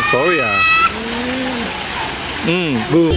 Sorry boo.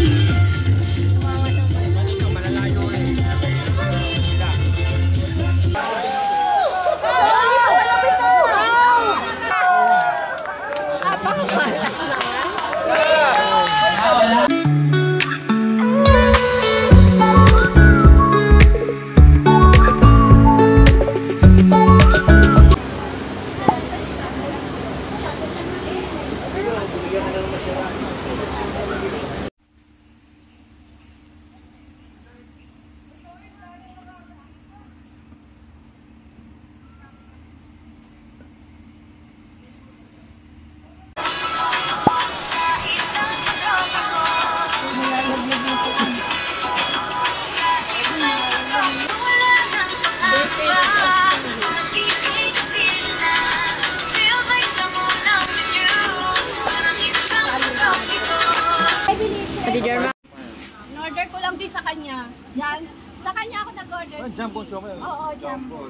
In-order ko lang din sa kanya. Yan. Sa kanya ako nag-order. Jumbo show kayo? Oo, jumbo.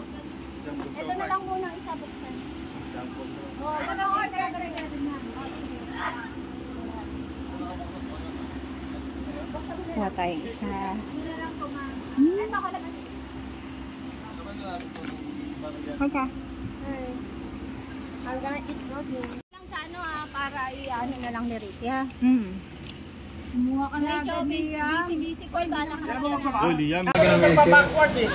Ito na lang muna isa buksan. Oo, mag-order na rin na. Kuha tayong isa. Ito ko lang. Okay. I'm gonna eat raw. Lang sa ano para i-ano na lang ni Ricky ha. Kumuha ka na agad niya. Busy ko ba na ka. Oh, Liam. Backward eh.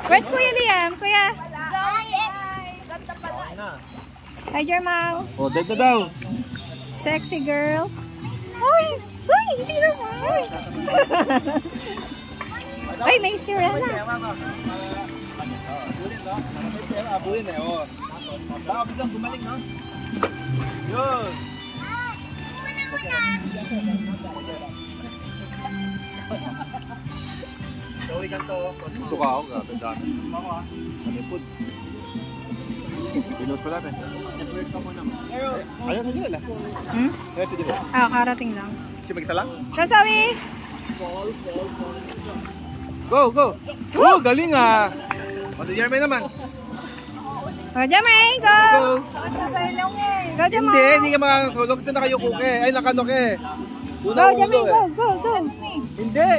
Where's Kuya Liam? Kuya? Hi, Jermang. Oh, dito daw. Sexy girl. Uy! Uy! Hindi naman! Uy, may sirena. Abuin eh, oh. Baka biglang gumaling, no? Yun. Suka ako, grabe dami. Manipod. Pinos ko natin. Ayaw na nila. Ayaw si Dibo. Karating lang. Siya mag-isa lang? Shasawi! Go, go! Oh, galing ah! Masa Jeremy naman. O, Jeremy, go! Go! Go, Jeremy! Hindi ka makakasulog kasi nakayuko ka eh. Ay, nakanok eh. Go, Jeremy, go, go, go! Hindi!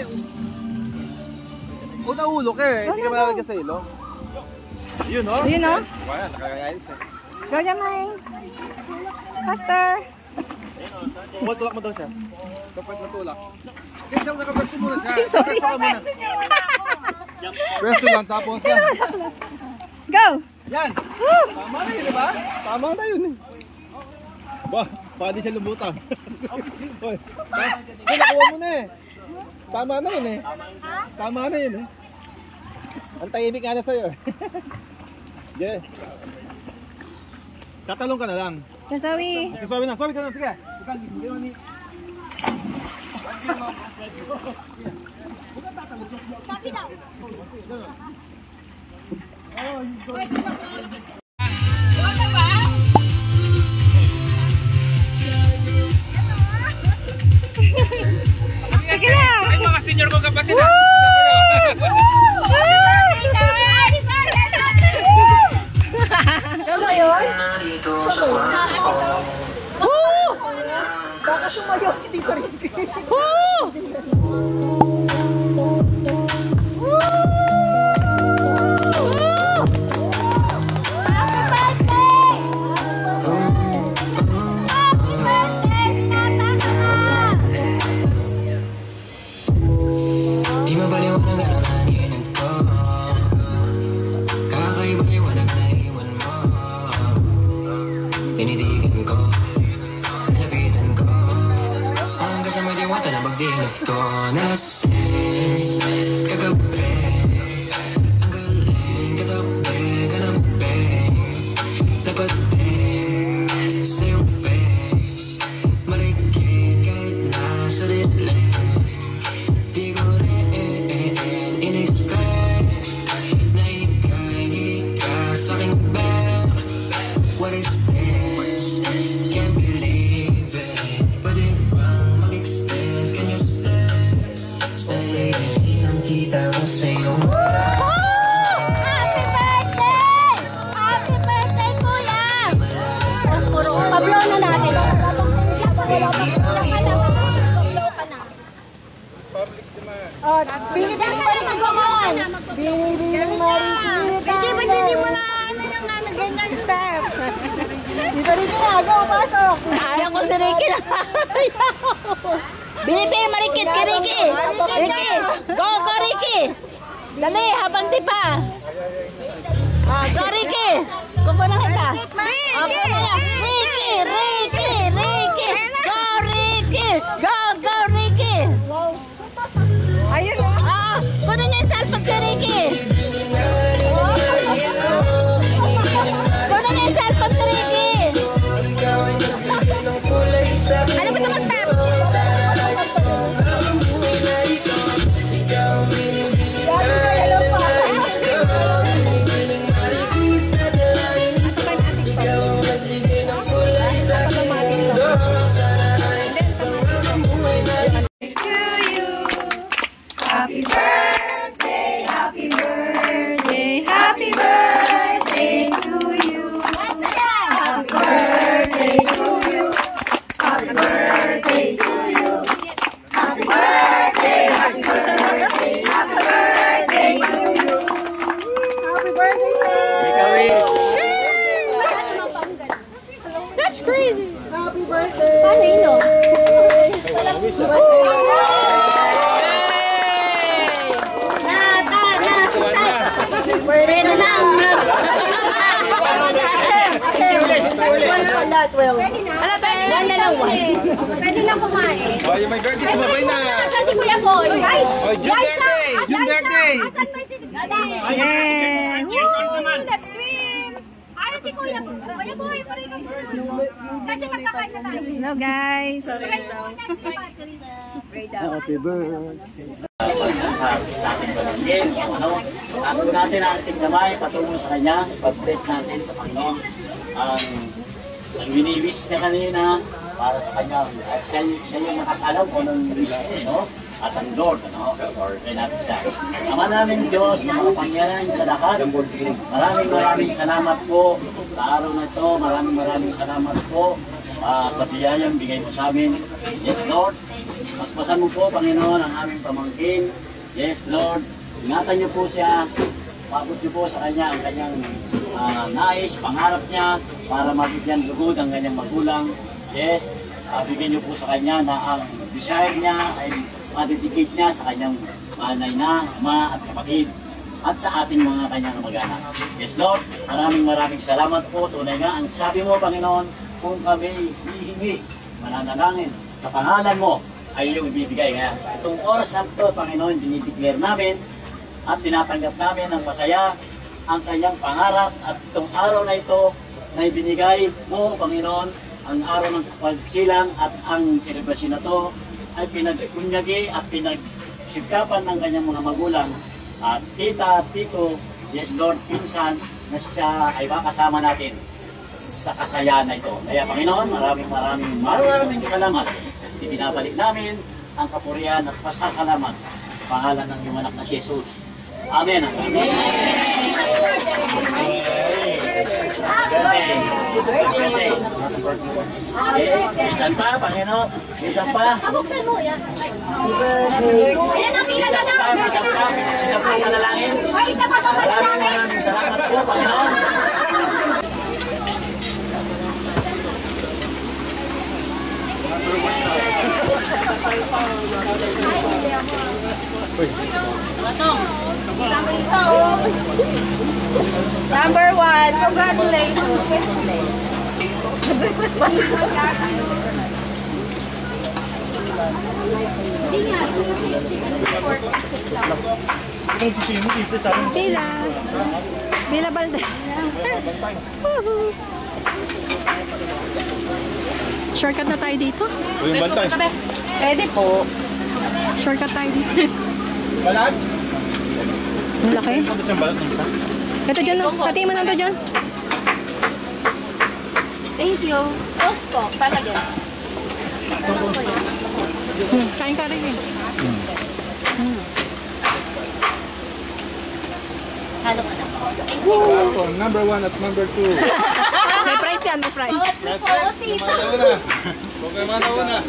Una ulo ka eh. Hindi ka malalagay sa ilong. Yun oh. Yun oh. Wala, nakakayayos eh. Go, Jeremy! Faster! Tulak mo daw siya. Kapag natulak. Kaya siya nakapresto muna siya. Sorry. Presto ka muna. Presto lang tapos yan. Go! Yan! Woo! Tama na yun, diba? Tama na yun eh. Ba, baka di siya lumutang. Hoy, nakuha mo na eh. Tama na yun eh. Tama na yun eh. Ang tahimik nga na sa'yo eh. Yeah. Tatalong ka na lang. Shasawi! Sasabi na, sabi ka na, sige. Hindi mo ni... Sabi daw! Sige lang! Ay, mga senior kong kapatid Woo! ah. Ano yun? Woo! Baka sumayaw si Tito Ricky. Woo! Dito rin na, go, pasok! Ayaw ko si Ricky na sayaw. Binipi, marikit kay Ricky. Ricky, go, go Ricky. Dali, habang di pa. Go Ricky. Kukunan kita. Ricky, Ricky, Ricky. Go Ricky. Go, go Ricky. Ayun! Kunin niya yung cellphone kay Ricky. Kunin niya yung cellphone kay Ricky. Ano gusto mo, Steph? Happy birthday, happy birthday, happy birthday to you. Happy birthday to you. Pwede na? One na lang, one. Pwede na kumain. Oh, yung may birthday, sumabay na. Asan si Kuya Boy? Ay, Oh, June birthday! June birthday! Asan ba si Let's swim! Ay, si Kuya Boy. Kuya Boy, pare ka. Kasi magkakain na tayo. Hello guys! Pray muna si Patrick. Happy birthday. Sa ating palengke, ano, aso natin ang ating kamay patungo sa Kanya, ipag-bless natin sa Panginoon ang wini-wish niya kanina para sa Kanya. At siya yung nakakalam kung anong wish niya, no? At ang Lord, ano? Pray natin siya. Ama namin Diyos, na makapangyarihan sa lahat, maraming salamat po sa araw na ito, maraming salamat po sa biyayang bigay mo sa amin. Yes, Lord. Paspasan mo po, Panginoon, ang aming pamangkin. Yes, Lord. Ingatan niyo po siya. Pagod niyo po sa kanya ang kanyang nais, pangarap niya para mabigyan lugod ang kanyang magulang. Yes, bigyan niyo po sa kanya na ang desire niya ay madidikit niya sa kanyang nanay na, ama at kapatid at sa ating mga kanyang mag-anak. Yes, Lord. Maraming salamat po. Tunay nga, ang sabi mo, Panginoon, kung kami hihingi, mananalangin sa pangalan mo, ay iyong ibibigay. Kaya itong oras na ito, Panginoon, dinideclare namin at tinatanggap namin ng masaya ang kanyang pangarap at itong araw na ito na ibinigay mo, Panginoon, ang araw ng pagsilang at ang selebrasyon na ito ay pinagkunyagi at pinagsikapan ng kanyang mga magulang at tita, tito, yes Lord, pinsan na siya ay makasama natin sa kasayaan na ito. Kaya Panginoon, maraming salamat. Ibinabalik namin ang kapurihan at pasasalamat sa pangalan ng iyong anak na si Jesus. Amen. Birthday. Isan pa, Panginoon. Isan pa. Kabuksan mo yan. Ayan ang pila na. Isan pa panalangin. Ay, isa pa ito panalangin. Maraming salamat po, Panginoon. Number one, congratulations! Bila Balde. Shortcut na tayo dito. Uy, bantay. Pwede po. Shortcut tayo dito. Balat? Ang laki. Ano siyang balat ng isa? Ito dyan, no? Pati mo na ito dyan. Thank you. Sauce po, palagyan. Kain ka rin eh. Halo ka na. Number 1 at number 2. May price yan, may price. That's it. Mana. Okay, mana.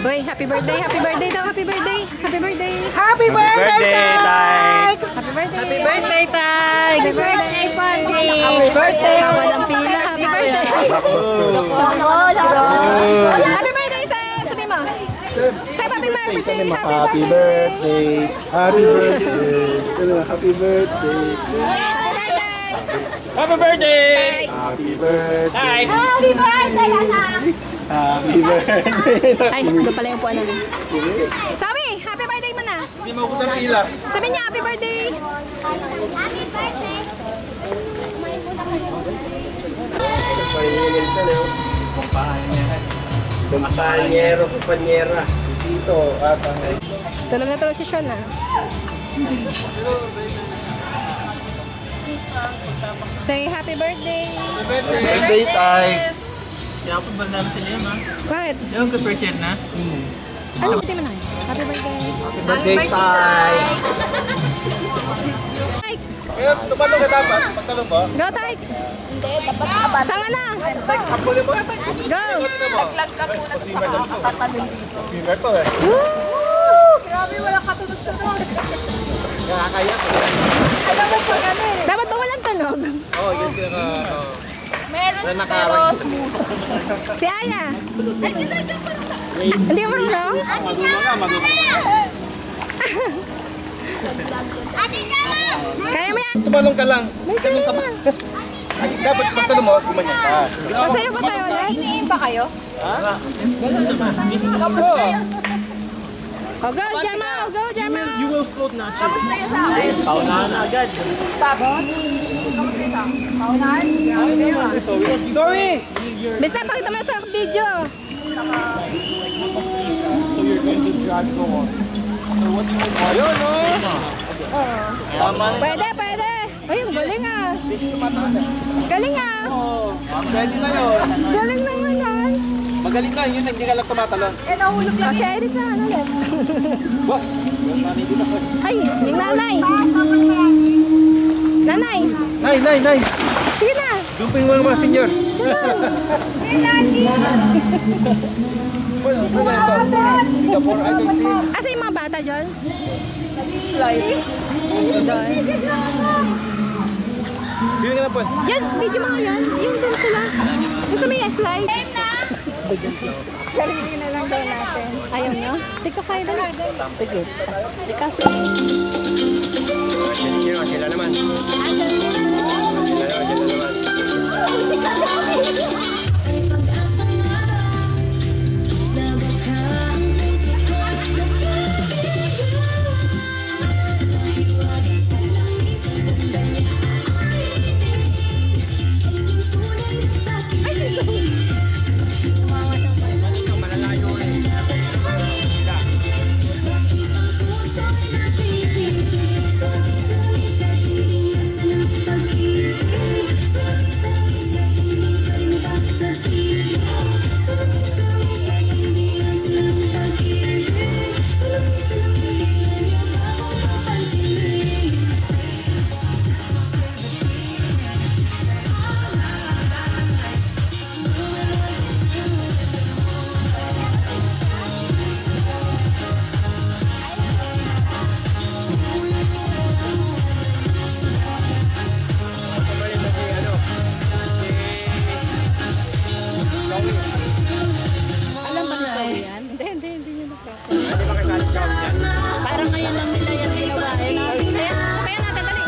Boy, happy birthday daw, happy birthday. Happy birthday. Happy birthday, Tay! Happy birthday. Happy birthday, Tay! Happy birthday, Pandy. Happy birthday! Walang pila. Happy birthday. Happy birthday sa sabi mo. Sa happy birthday. Happy birthday. Happy birthday. Happy birthday. Happy birthday! Happy birthday. Happy birthday, anak. Happy birthday. Ay, ito pala yung puwan namin. Sabi, happy birthday mo na. Hindi mo ako sa ila. Sabi niya, happy birthday. Happy birthday. Kumpanyero, kumpanyera. Si Tito at ang... Tulog na tulog si Sean ah. Say happy birthday. Birthday time. Kaya ako ba namin sila yun, ha? Bakit? Yung ka-percent na? Ano birthday mo na? Happy birthday. Birthday time. Tay, Kaya tumalong ka dapat. Pagtalong mo. go Tay. Sanga na. Next, hapulin mo. Go. Naglag ka muna sa kakatatalong dito. Swimmer to eh. Grabe, wala katunog-tunog. Nakakaya. Alam mo pag ano eh. Dapat ba walang tunog? Oo, yun yung... Meron Na pero nakaray. smooth. Si Aya. Hindi mo rin lang? Kaya mo yan. Tumalong ka lang. Ganun ka ba? Dapat pagtalong mo, gumanyan ka. Pasayo ulit. Hiniin ba kayo? Ha? Ganun naman. O, go, Jama. Go, Jama. You will float naturally. Kamusta yun sa akin? Paunahan na agad. Tapos? Kamusta yun sa akin? Paunahan? Sorry! Basta pakita mo sa video. So you're going to drag the wall. So what you want? Ayun, no? Tama na. Pwede. Ay, ang galing ah. Galing ah. Pwede na yun. Galing naman yan. Magaling na, yun hindi ka lang tumatalon. Eh, nahulog lang. Kasi Iris na ano ulit. Ba? Yung nanay din ako. Ay, yung nanay. Nanay. Nay! Sige na. Dumping mo ng mga senior. Well, the four idol team. Asa yung mga bata dyan? Slide. Sige na po. Yan, video mo yan. Yung din sila. Gusto mo yung slide? Sarili na lang daw natin. Ayaw nyo? Tika kayo doon. Sige. Tika, Sila naman. parang ngayon lang nila yung ginawa. Kaya natin, dali.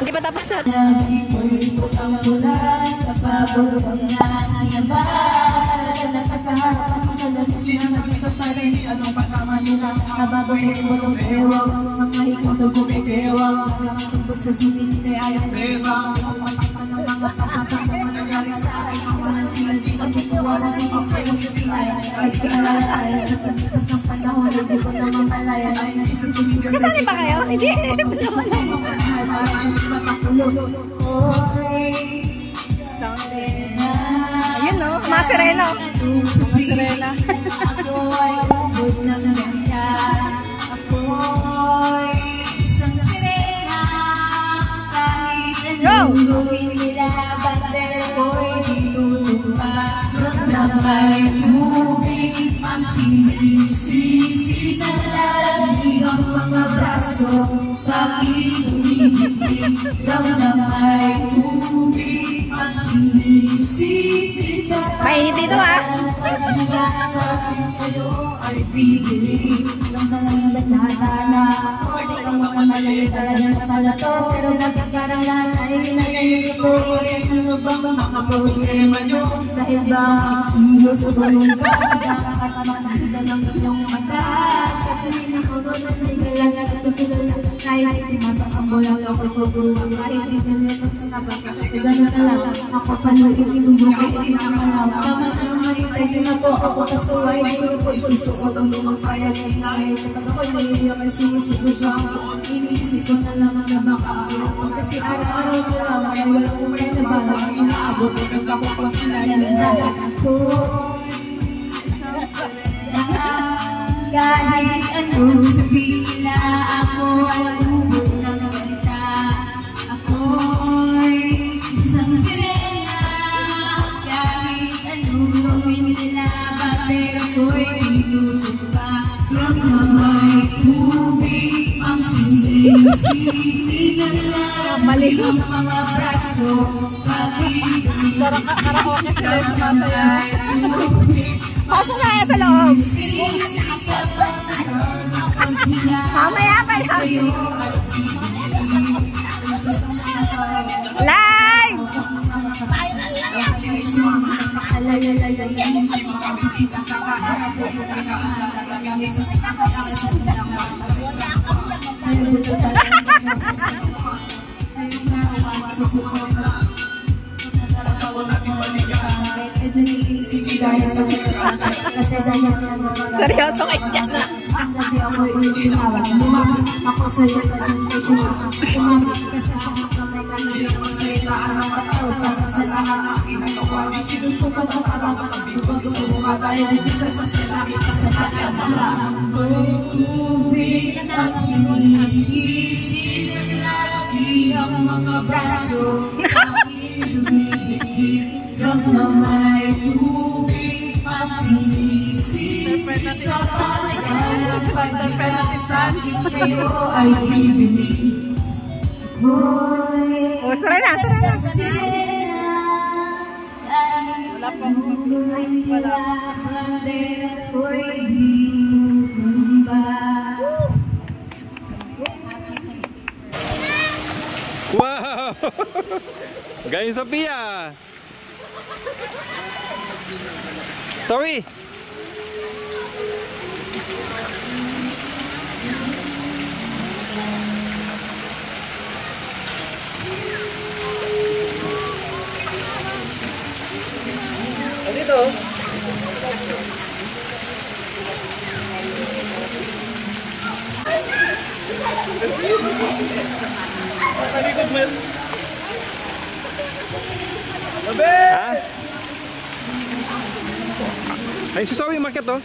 Hindi pa tapos yan. Kasali pa kayo? Hindi. Ayun no, mga sirena. Mga sirena. Mainit dito ah. Kasi araw-araw ko lang, kaya wala ko may nabalang. bumulog ako pang kilala ako. Kahit anong sabihin na ako ay ubod ng kanta. Ako'y isang sirena. Kahit anong gawin nila, bakit ako'y tinutumba. Ramamay tubig ang sinisisigan lang ang mga braso sa aking Karaoke sila yung sumasaya. Pasok na yan sa loob. Mamaya pa lang. Live! Seryoso kayo dyan na. Ako sa'yo sa umamit kasi sa mga kamay ka na rin ako sa'yo na ang mataw sa kasalanan ang ginagawa. Gusto sa pagkababa gusto mo ka tayo sa kasalanan kasalanan ang tubig at sinisisi ng lagi ang mga braso aking dumidikdik ramamay tubig at sinisisi sa palayan pagkakasakit sa akin kayo ay bibili. Oh, saray na, saray na. Wala pa wala. Wow! Galing Sophia! Sorry! Dito. Palikod mo. Babe! Ha? Ayun si Zoe, market oh.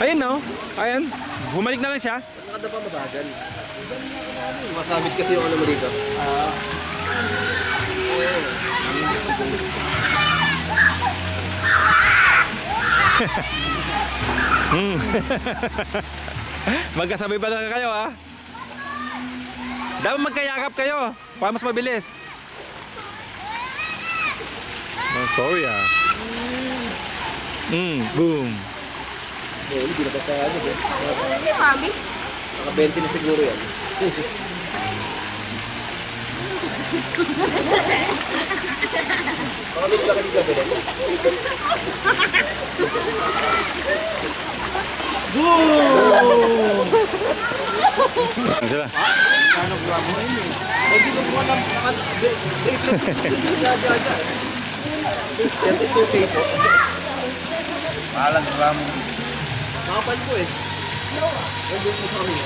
Ayun no? Ayun. Bumalik na lang siya. Nakadapa mabagal. Makamit kasi yung ano mo dito. Magkasabay pa lang kayo ha. Dapat magkayakap kayo para mas mabilis. Oh, sorry ah. Boom. Hindi na pa sa ano eh. Si Mami. Naka-20 na siguro yan. Makamit lang ka dito ba din? Boom! Sila. Hindi ko po alam. Malang ramo. Makapan ko eh. Hindi ko kami.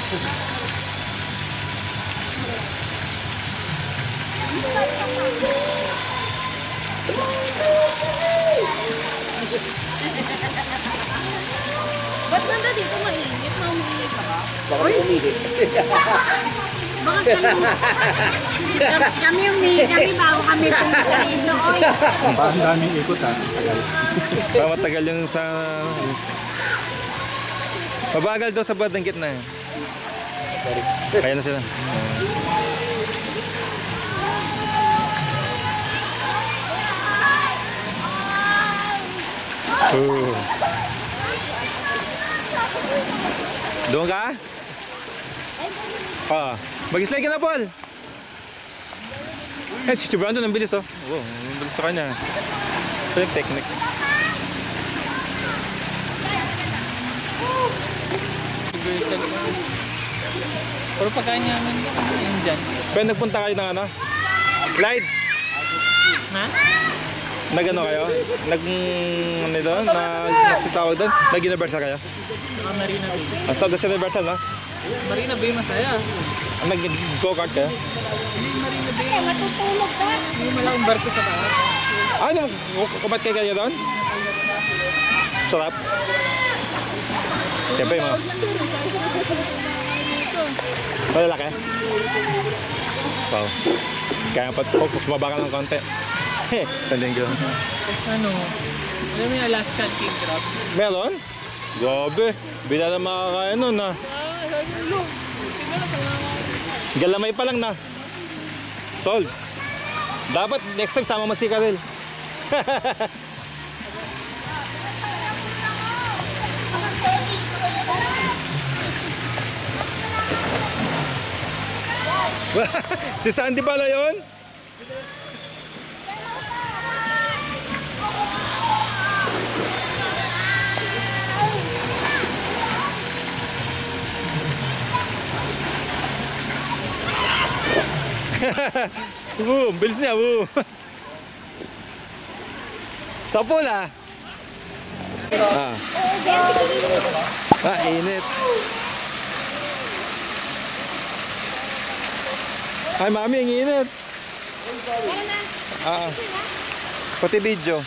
Ba't nanda dito mainit? Maumili ka ba? Baka umili. Baka kami umili. Kami bago kami pumunta noon. Parang daming ikot ha. Tagal. Matagal yung sa... Mabagal daw sa bandang gitna eh. Kaya na sila. Doon ka? Mag-slide ka na, Paul. Si Brandon ang bilis oh. Oo, ang bilis sa kanya. Ito yung technique. Pero pagkain niya yun dyan. Pero nagpunta kayo ng ano? Slide? Ha? Nag-ano kayo? Ano doon? Nagsitawag doon? Nag-universal kayo? Marina Bay. Sa Universal no? Marina Bay masaya. Nag-go-kart ka? Matutulog ka. Hindi mo lang barko sa taas. Ano? Kumat kayo doon? Sarap. Siyempre mga... Malalaki? Wow. Kaya pumaba ka ng konti. Tandang gano'n. Ano? Alam mo yung Alaskan king crab? Meron? Grabe. Bila na makakain nun ha. Galamay pa lang na. Sold. Dapat next time sama mo si Karel. Si Sandy pala yun? Bilis niya, Sapol ah. Init. Ay, mami, ang init. Pati video.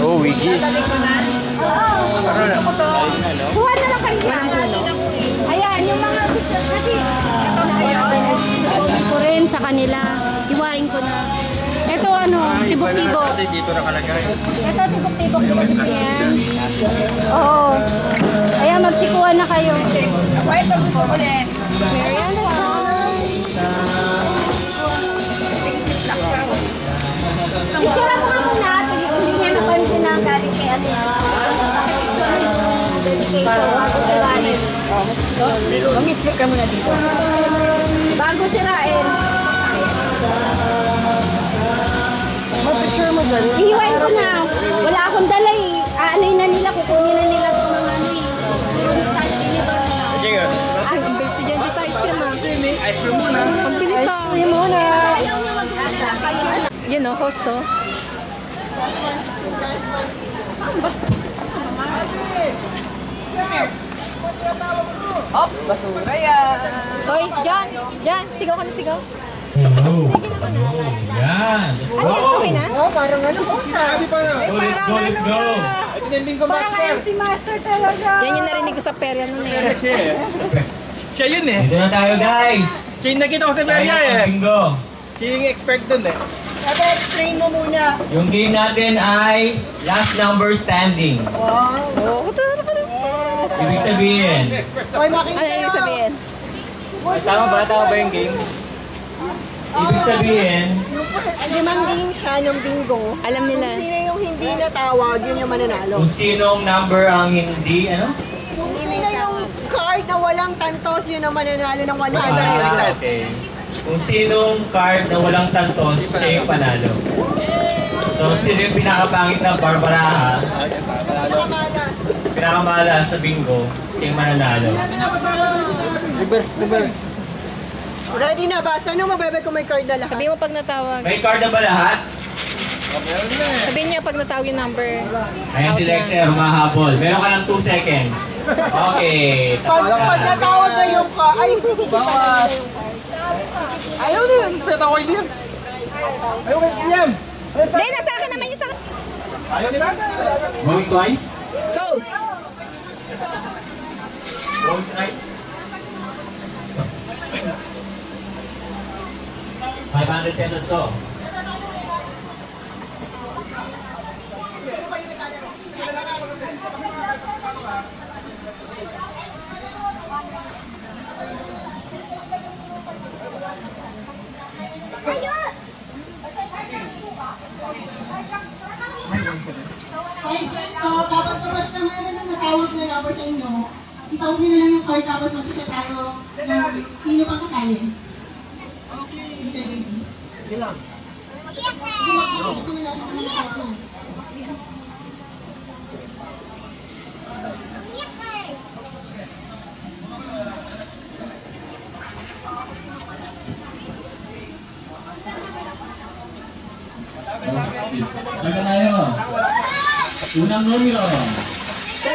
Oh, wigis. Kuha na lang kayo. Ayan, yung mga gusto. Kasi, ko rin sa kanila. Iwain ko na. Ito ano, tibok-tibok. Dito nakalagay. Ito, tibok-tibok. Yan. Oo. Ayan, magsikuhan na kayo. Ako, ito gusto ko din. Mariana Picture mo nga muna. Hindi niya napansin na galing kay ano yan. Bago sirain. Mag-check ka muna dito. Bago sirain. Mag-picture mo dyan. Ihiwain ko na. Wala akong dala eh. Aanay na nila. Kukunin na nila itong mga ano eh. Sige nga. Ang best dyan sa ice cream ah. Ice cream muna. Pagpilis Ice cream muna. Ayaw niya mag-usa. Yan o, host o. Ops, basura yan. Hoy, John. John, sigaw ka na sigaw. Hello. Yan. Let's go. Okay na? Oh, parang ano ko sa. Sabi pa na. Let's go, let's go. Ito na yung bingo Parang master. ayan si Master talaga. Yan yung narinig ko sa perya nun eh. Siya yun eh. Dito na tayo, guys. Siya yung nakita ko sa Tayo Maria ng eh. bingo. Siya yung expert dun eh. Sabi, explain mo muna. Yung game natin ay last number standing. Oo, Ibig sabihin, Hoy, makita Ano yung sabihin? tama ba yung game? Ibig sabihin, 5 game siya ng bingo. Alam nila. Kung sino yung hindi natawag, yun yung mananalo. kung sinong number ang hindi, ano? Kung sino yung card na walang tantos, yun ang mananalo ng 100. Okay. Kung sinong card na walang tantos, siya yung panalo. So, sino yung pinakapangit na barbaraha, pinakamala sa bingo, siya yung mananalo. Ready na ba? Saan yung mabebe kung may card na lahat? Sabihin mo pag natawag. May card na ba lahat? Sabihin niya pag natawag yung number. Ayan si Lexer, humahabol. Meron ka ng 2 seconds. Okay. Pag natawag na yung card, ay, hindi Bawat. Ayaw na yun. Pwede ako yun. Ayaw na yun. Hindi, nasa akin naman yung sa akin. Ayaw nila. Going twice? Sold. Going thrice? 500 pesos to. So, tapos kapag sa meron na natawag na number sa inyo, itawag nyo na lang yung card tapos mag-chat tayo ng sino pang kasali. Okay. Sige lang. Saga tayo. Unang numero. 7.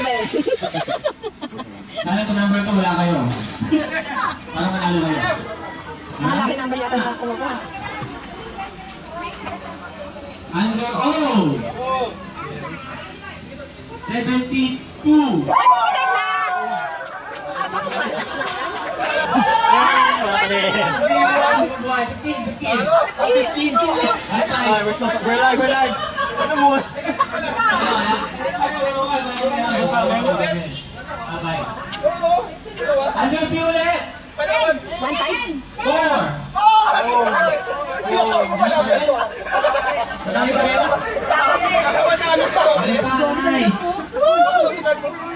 Sana itong number ko wala kayo. Para manalo kayo. Malaki number yata na kumuha. Under O. 72. Buhay, 15. High five. We're live. Ano mo? Bye-bye. Under B ulit. 1 time. 4. Madami pa rin. Madami pa, nice.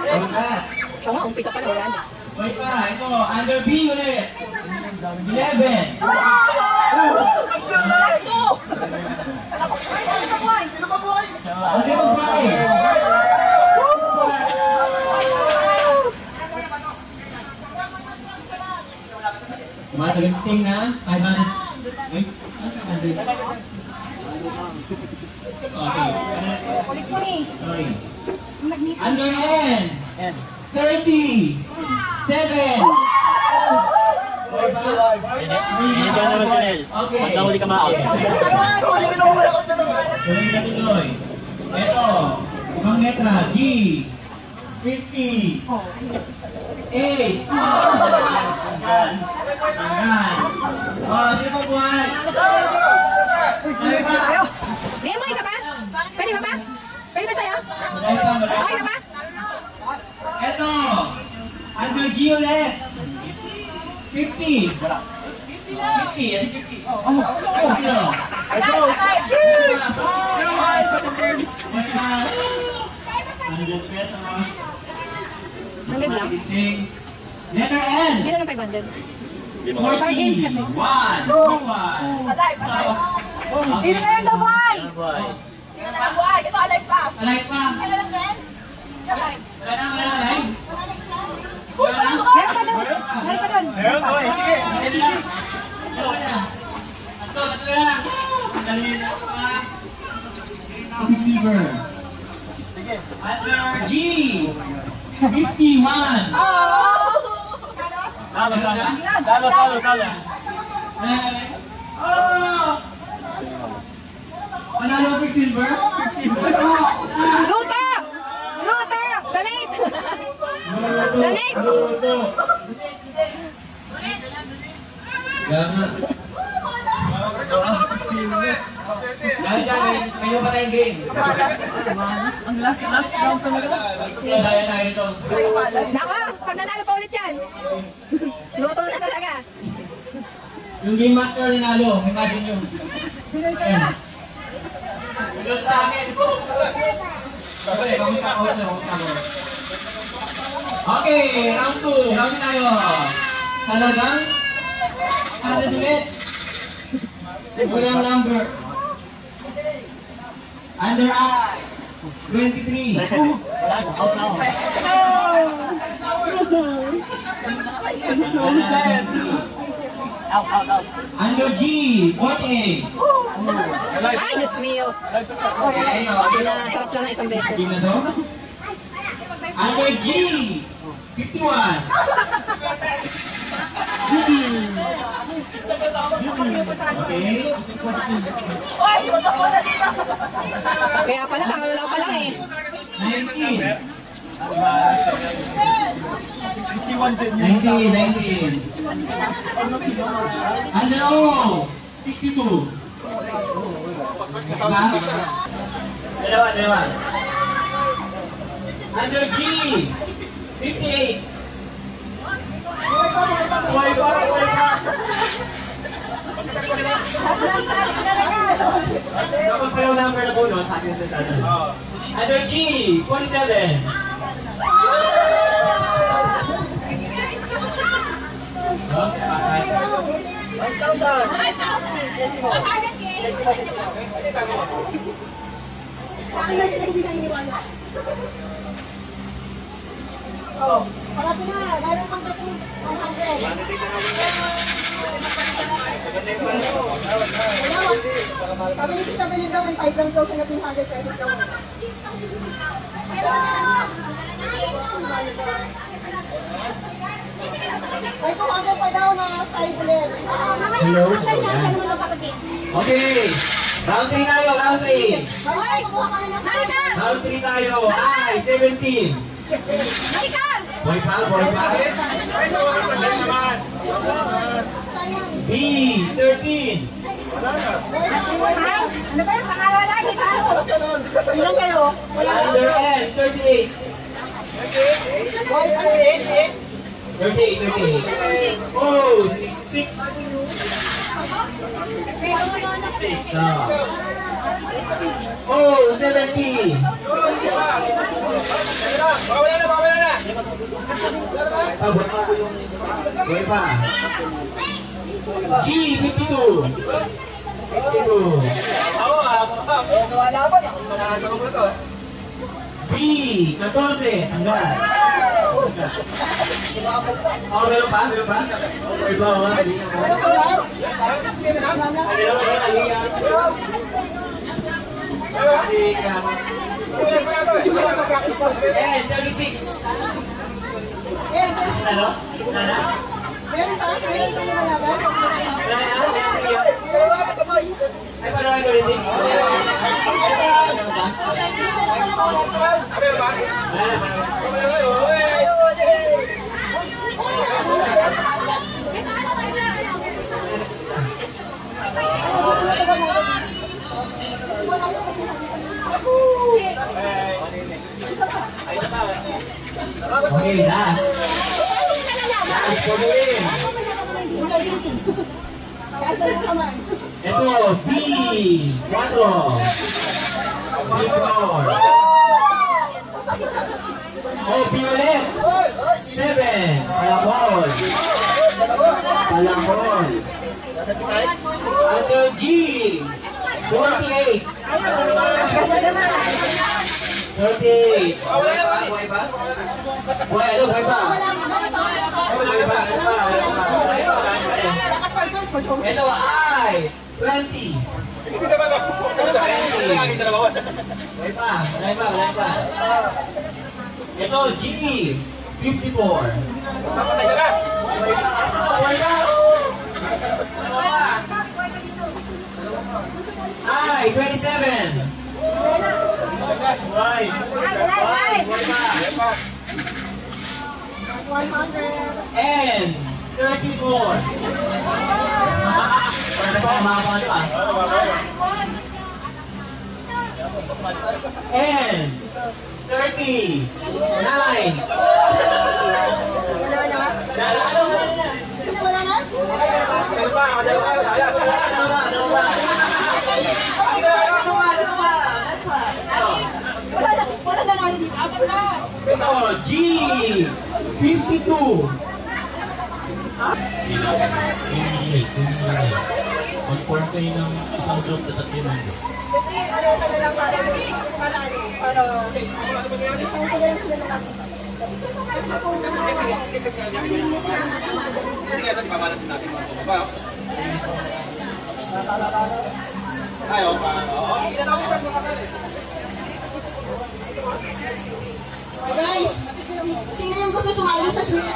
Congrats. Siya nga, umpisa pa lang wala na. Wait pa, ito, under B ulit. 11. Kasi mag-buy. Matalinting na, 500. Wait, 500. Okay. Sorry. Under N. 30. 7. Okay ba? Hindi ka naman Chanel. Okay. Magkahuli ka ma-out. Tuloy na tuloy. Ito, ibang letra, G. 50. 8. Tanggal. Oh, sino pang buhay? Ay ba? Bigyan mo, ka ba? Pwede ka ba? Pwede ba sa'yo? Ay ba? Okay ka ba? Ito, under G ulit. 50. 50, as in 50. 100 pesos. 100 lang. Letter N. Hindi lang 500. 40. 5 games kasi. 1. 2. Sino na yung dabuhay? Bye. Sino na yung buhay? Ito, alive pa. Alive pa. Sino na Ben? Alive. Wala na, alive. Meron pa doon. Meron pa doon. Sige. Alive lang. Wala na. Tatlo lang. Dali na pa. Toxic Silver. Under G. 51. Talo. Oh! Panalo ang Quicksilver? Quicksilver? Luta! Luta! Donate! Donate! Luto! Gama. Dahil dyan, may pa tayong games. Ang last round talaga. Dahil tayo ito. Nako! Pag nanalo pa ulit yan! Luto na talaga! Yung game master nanalo, imagine yun. Ayan. Ito sa akin. Okay, kamusta ko ito. Okay, round 2. Round tayo. Talagang 100 ulit. Walang number. Under up. 23. Out now. Out. Under G. 48. Ay, Diyos mio! Okay, Sarap lang na isang beses. game na to. Under G. 51. Okay. Kaya pala, pangalaw pa lang eh. 19. 19. Under O. 62. Diba? Dalawa. Under G. 58. Buhay pa. Dapat pala yung number na bunot, akin sa sana. Under G, 47. Parati na, mayroon kang 100. Sabi ni Tita Belinda, may 5 daw siya na 300 pesos daw. May kumagal pa daw na 5 ulit. Hello? Okay. Round 3 tayo, round 3. Round 3 tayo. I, 17. Boy pa. B, 13. Ano ba yung pangalan lagi ba? Ilan kayo? Under N, 38. 38. Oh, 6. 6. Oh, 70. Boy pa. G, 52. 52. B, 14. Hanggang. Oh, meron pa? Boy pa, And 36. Ano? Meron pa? Meron pa yung malaban? Ay, paano kayo 36? Okay, last for the win. Ito, B, 4. B4. Oh, B ulit. 7. Palakol. Under G, 48. 38. Buhay pa? Ito, I, 20. Buhay pa. Ito, G, 54. Buhay pa. I, 27. Buhay pa. And 34. And 39. Ito, G, 52. Mag-form kayo ng isang group na 3 members. Guys, sino yung gusto sumali sa sneak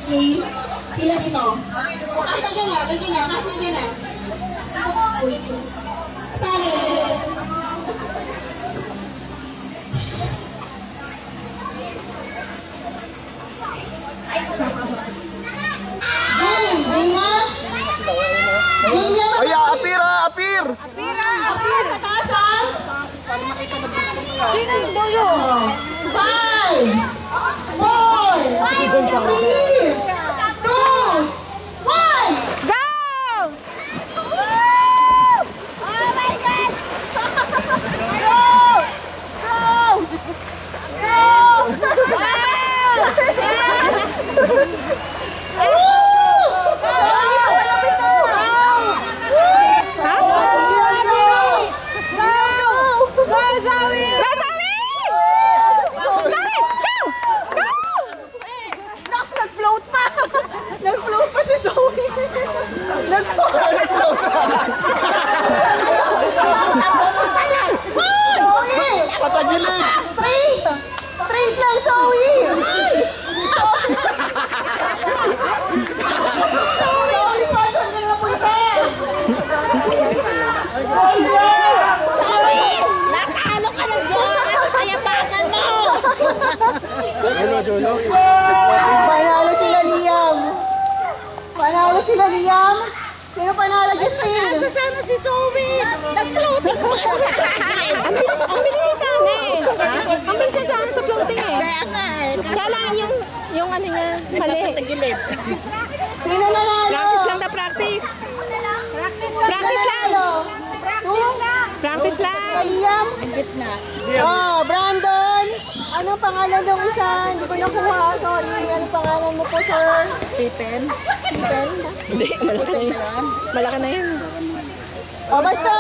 play? Pila dito. O kahit nandiyan na, kahit nandiyan na. Sali. Ay, apir! Sa tasa. Sino yung dulo? 5, 4, 3, 2, 1. Go! Oh my God! Nag-float pa! Nag-float pa si Zoe! Nag-float! Patagilid! Straight! Straight lang, Zoe! Zoe, pasan ka na punta! Zoe! Natalo ka ng Diyos sa kayabangan mo! Panalo sila Liam! Panalo sila Liam! Sino panalo, Justin? Asa sana si Zoe? Nag-floating pa! Ang bilis ni sana eh. Ang bilis ni sana sa floating eh. Kaya nga eh. Kaya lang yung ano niya, mali. Nagpapatagilid. Sino nanalo? Practice lang na practice. Practice lang. Practice lang. Liam? Ang gitna. Oh, Brandon! Anong pangalan ng isa? Hindi ko nakuha. Sorry. Anong pangalan mo po, sir? Stephen. Stephen? Hindi, malaki na yun. Malaki na yun. O basta,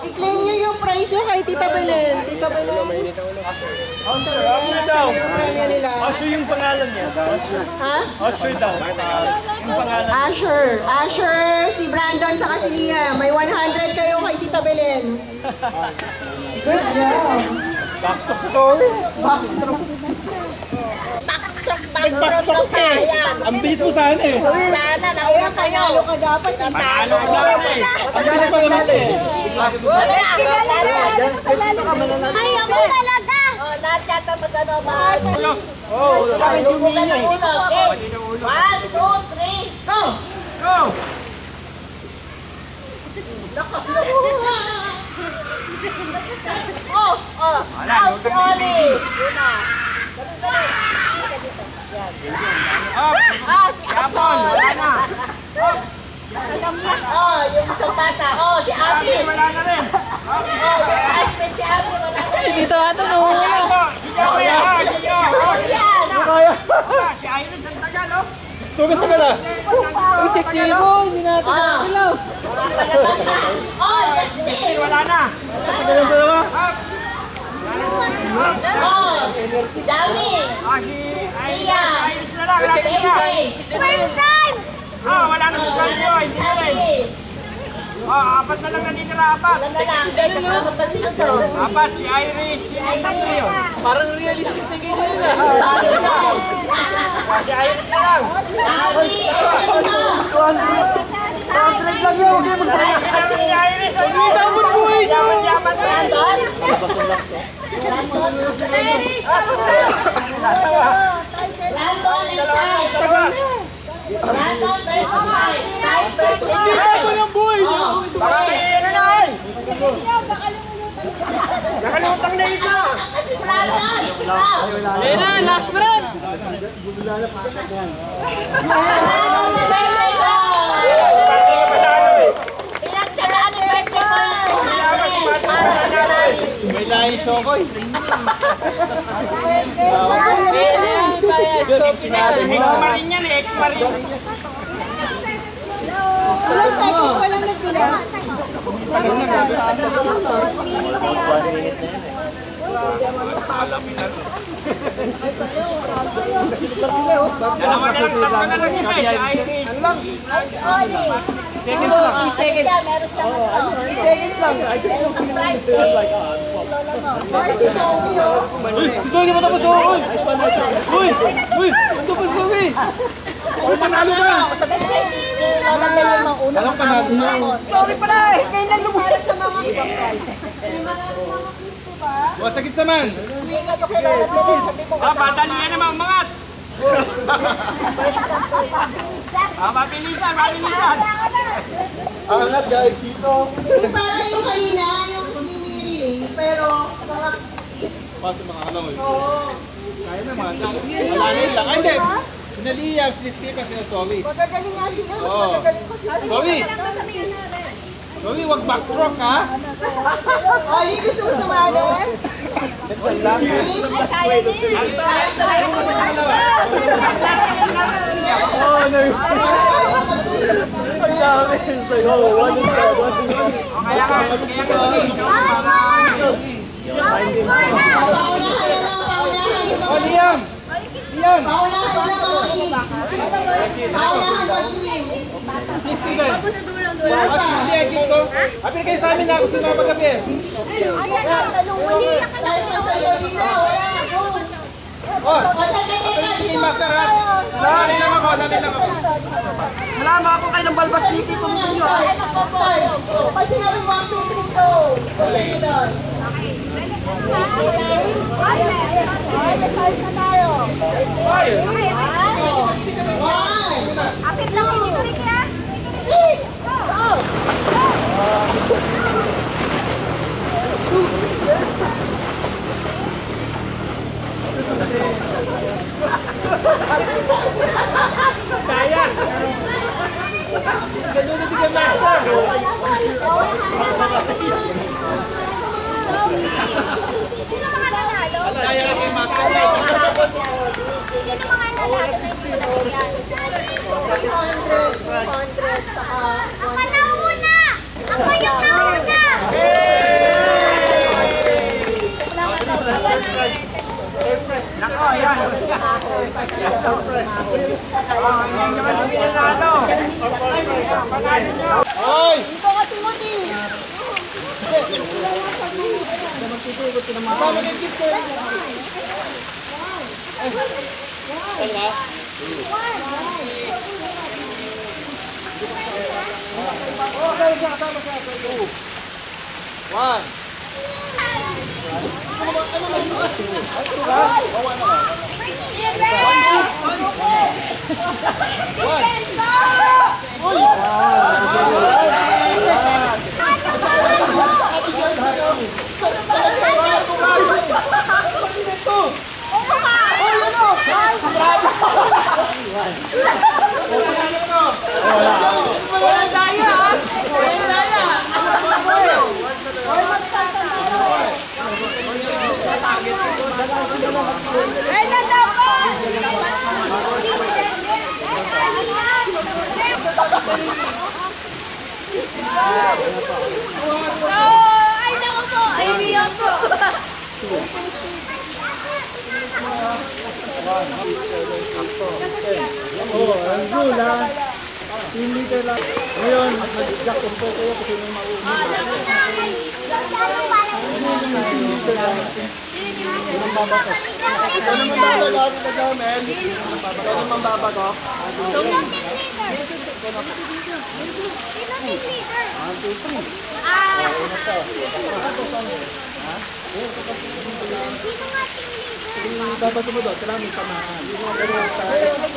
i-claim nyo yung price nyo kay Tita Belen. Tita Belen. Usher daw. Usher yung pangalan niya. Ha? Usher daw. Yung pangalan. Asher. Asher, si Brandon sa si Liam. May 100 kayo kay Tita Belen. Good job. Backstroke sa Zoe. Backstroke. Backstroke eh. Ang bilis mo sana eh. Sana, nauna kayo. Panalo ka dapat. Panalo ka dapat eh. Panalo ka naman eh. Ay, ako talaga! Oh, lahat yata magano mahal. Oh, sabi ko na ng ulo. Okay. 1, 2, 3, go! Go! Oh, oh. Out si Oli. Una. Ah, si Apple. Oh, yung isang bata. Oh, si Abby. Wala na rin. Oh, yung husband si Abby. Wala na rin. Dito ato no. Si Iris ang tagal, oh. Sugat tagal ah. Check niyo mo, hindi natin nakakalaw. Oh, Justin. Wala na. Tagal ba naman? Oh, Dami. Iya. Iris na lang. First time! Wala na sa kanyo. Hindi na rin. Apat na lang nanitira, apat. Wala na lang. Kaya kasama pa sila to. Apat, si Iris. Si Iris. Parang realistic na ganyan na. Si Iris na lang. Dami. Contract lang yun. Hindi mag-contract. Si Iris. Hindi dapat buhay nyo. Brandon? Brandon and Ty. Brandon versus Ty. Ty versus Hindi Ty. dapat yung buhay nyo. Baka may ano na eh. Nakalutang na isa. Kasi Brandon. Ayun na, last round. Brandon si birthday ko. Pinagtalaan ni birthday ko yung 200 para sa Ferrari. May lahi Shokoy. Ex-marine yan eh, ex-marine. Ilang seconds pa lang nagbilang? Dalawa na lang, tatlo na lang siya. Si Iris. Oli. Second lang. Second. Meron siyang Second lang. surprise cake. Uy, ito hindi mo tapos ako. Uy, ito pa Zoe. Uy, panalo ka. Alam panalo na. Sorry pala eh. Kailan lumaras sa mga ibang price? Wasagit naman. Padalian naman, umangat. Mabilisan, mabilisan. Angat guys, dito. Para yung kanina, yung swimming relay, pero mga... Paso mga ano eh. Kaya naman. Wala na yun lang. Ay, hindi. Sinaliyang, sinistika, sinasoli. Magagaling nga sila. Mas Oo. magagaling ko sila. Zoe! Zoe, wag backstroke ha? Oli, gusto mo sumali? Lang. Kaya din. Happy kayo sa amin na ako sumama gabi. Dali lang ako. Wala mga po kayo ng balbat dito po ninyo. Pag sinabi 1, 2, 3, go! Okay, doon. Apit lang yung dito, Ricky, ha? Sino mga nanalo? Sino mga nanalo na yung sinabigyan? 200, saka Ako nauna! Ako yung nauna! Hoy! dito ka, Timothy! One. Ay, naku po! Ay, biyak po! Ngayon, mag-jackpot po kayo kasi nung mauna. Ito naman babagot ka dyan, Mel. Ito naman babagot. Dapat mo doon, kailangan may samahan.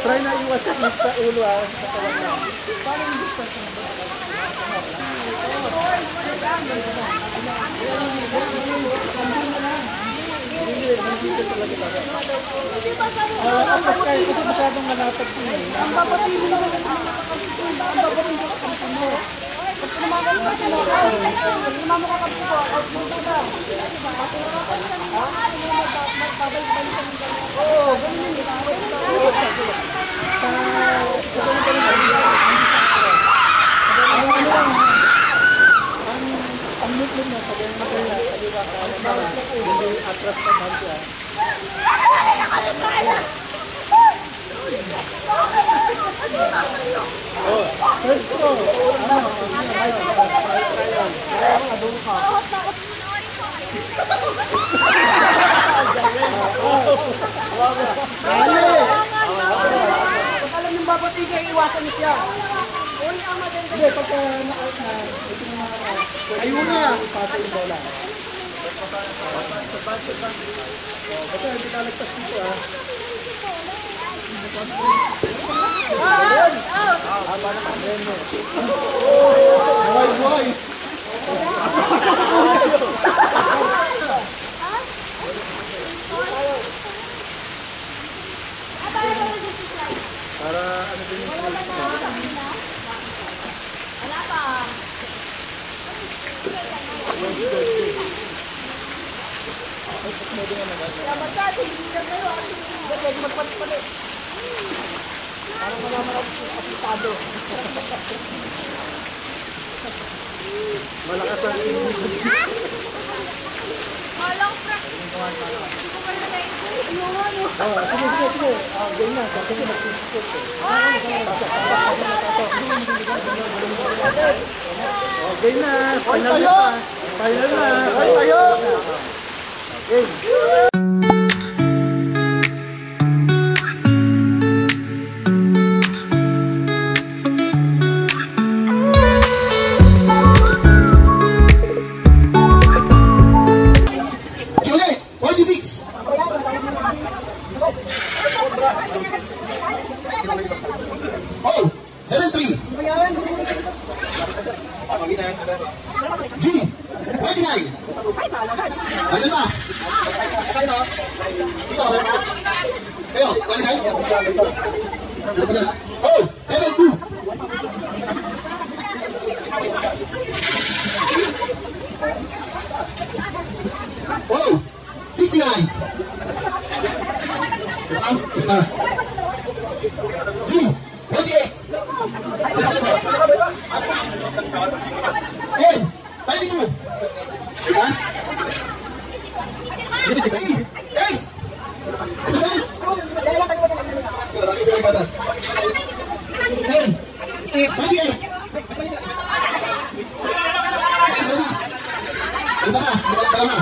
Try na iwas sa ulo ah. Apas kayo kasi masyadong malapad ko eh. Ang papatili mo. Ang papatili mo sa mo. Pag sumagal mo sa mga pag sumama ka kami po, out mo na. Oo, ganyan. Ang mutlog mo, pag yung maganda, kaliwa ka, hindi atras ka man siya. First ko, alam yung babatigay, iwasan niyo siya. Hindi, pagka na-out na, ito na ayun na, ipasa yung bola. Basta hindi nalagpas dito ah. Haba na ang reno. Buhay! Para ano din yung Wala pa. Dapat dati, hindi na kayo. Magpalit-palit. Malakas ang game na. Game na. Final na. Final na. Tayo. Game. G, 29. Ayan ba? Ito. Ayo, balik kayo. Oh, 72. Oh, 69. G, 28. Hey, balik mo. Ha? Hey! Ano ba? Marami sa batas. Hey! Balik! Isa na! Tama na!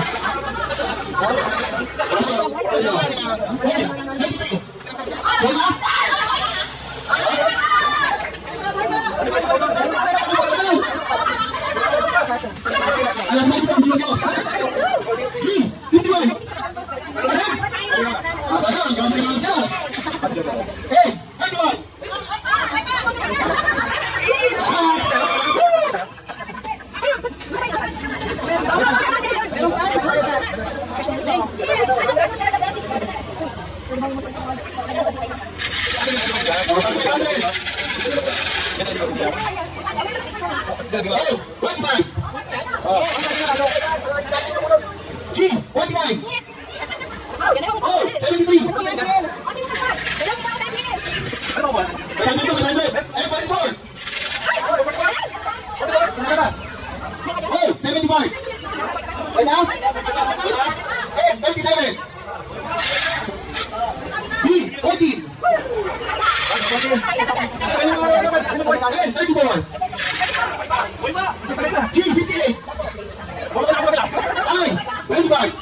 Masya! Ano? Hey! Balik tayo! Tama? Alam mo sa video ko. G, 51. Apa na, ang ganda ng siya. Eh, 21. Hey, 25. G, 49. Oh, 73. Hey, 44. Oh, 75. Right now? Hey, 27. B, 14. Hey, 34. G, 58. I, 25.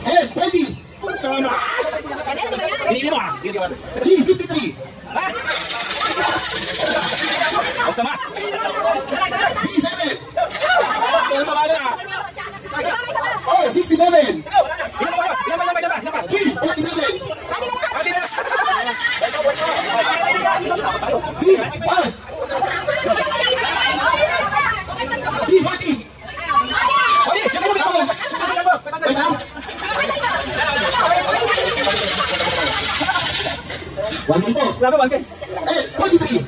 Oh, 40. Hey, 20. G, 53. B7. Oh, 67. G, 47. B1. B40. One dito. Eh, 43.